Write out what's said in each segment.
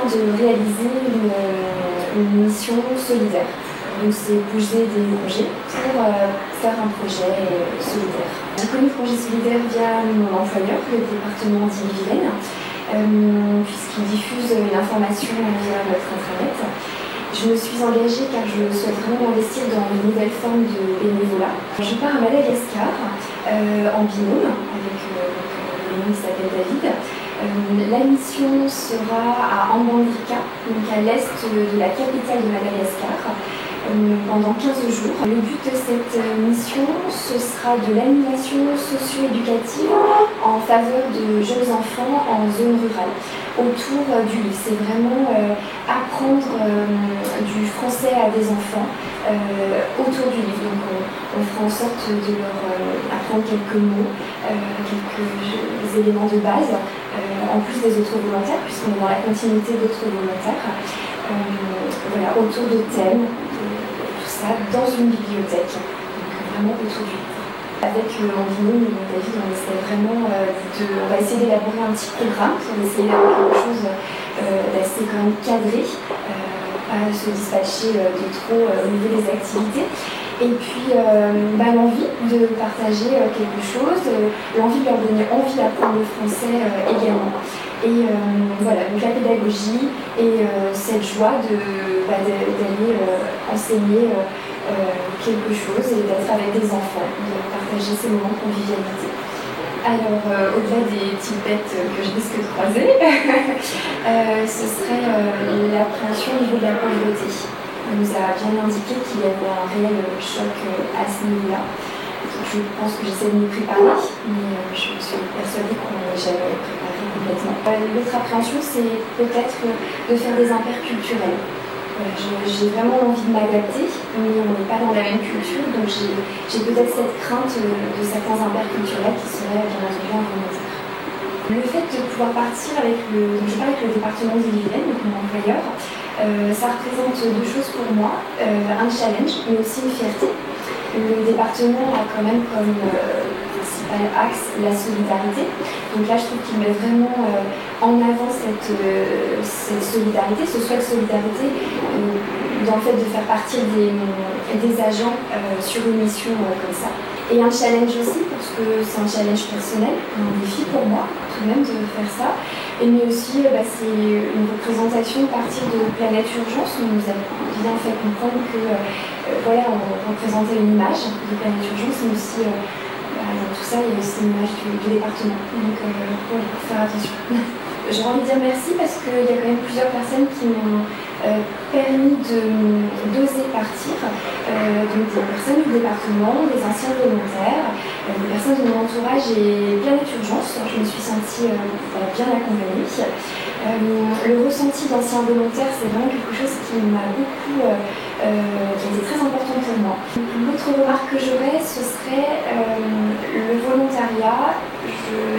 de réaliser une mission solidaire. Donc c'est poser des congés pour faire un projet solidaire. J'ai connu le congé solidaire via mon employeur, le département d'Ille-et-Vilaine, puisqu'il diffuse une information via notre intranet. Je me suis engagée car je souhaite vraiment investir dans une nouvelle forme de bénévolat. Je pars à Madagascar en binôme avec un homme qui s'appelle David. La mission sera à Ambandrika, donc à l'est de la capitale de Madagascar, pendant 15 jours. Le but de cette mission, ce sera de l'animation socio-éducative en faveur de jeunes enfants en zone rurale, autour du livre. C'est vraiment apprendre du français à des enfants autour du livre. Donc on fera en sorte de leur apprendre quelques mots, quelques éléments de base, en plus des autres volontaires, puisqu'on est dans la continuité d'autres volontaires, voilà, autour de thèmes, tout ça, dans une bibliothèque, donc vraiment autour du livre. Avec en binôme, David, on essaie vraiment on va essayer d'élaborer un petit programme pour essayer d'avoir quelque chose d'assez quand même cadré, pas se dispatcher de trop au niveau des activités. Et puis l'envie de partager quelque chose, l'envie de leur donner envie d'apprendre le français également. Et voilà, donc la pédagogie et cette joie d'aller enseigner quelque chose et d'être avec des enfants, de partager ces moments de convivialité. Alors, au-delà des petites bêtes que je risque de croiser, ce serait l'appréhension au niveau de la pauvreté. On nous a bien indiqué qu'il y avait un réel choc à ce niveau-là. Je pense que j'essaie de m'y préparer, mais je suis persuadée qu'on n'est jamais préparé complètement. L'autre appréhension, c'est peut-être de faire des impairs culturels. J'ai vraiment envie de m'adapter, mais on n'est pas dans la même culture, donc j'ai peut-être cette crainte de certains impairs culturels qui seraient bien entendu involontaires. Le fait de pouvoir partir avec le département d'Ille-et-Vilaine, donc mon employeur, ça représente deux choses pour moi, un challenge, mais aussi une fierté. Le département a quand même comme principal axe la solidarité. Donc là, je trouve qu'il met vraiment en avant cette solidarité, ce souhait de solidarité dans le fait de faire partir des agents sur une mission comme ça. Et un challenge aussi, parce que c'est un challenge personnel, un défi pour moi, tout de même de faire ça. Mais aussi, c'est une représentation à partir de Planète Urgence. On nous a bien fait comprendre que voilà, on représentait une image de Planète Urgence, mais aussi dans tout ça, il y a aussi une image du département. Donc voilà, faut faire attention. J'ai envie de dire merci parce qu'il y a quand même plusieurs personnes qui m'ont permis d'oser partir. Donc des personnes du département, des anciens volontaires, des personnes de mon entourage et Planète Urgence. Je me suis sentie bien accompagnée. Le ressenti d'anciens volontaires, c'est vraiment quelque chose qui m'a beaucoup, qui a été très important pour moi. L'autre remarque que j'aurais, ce serait le volontariat.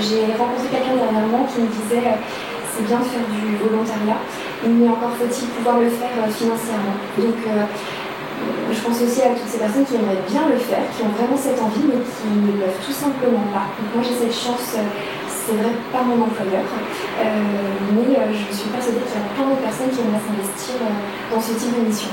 J'ai rencontré quelqu'un dernièrement qui me disait c'est bien de faire du volontariat, mais encore faut-il pouvoir le faire financièrement. Donc je pense aussi à toutes ces personnes qui aimeraient bien le faire, qui ont vraiment cette envie, mais qui ne peuvent tout simplement pas. Donc moi j'ai cette chance, c'est vrai, pas mon employeur, mais je suis persuadée qu'il y a plein de personnes qui aimeraient s'investir dans ce type de mission.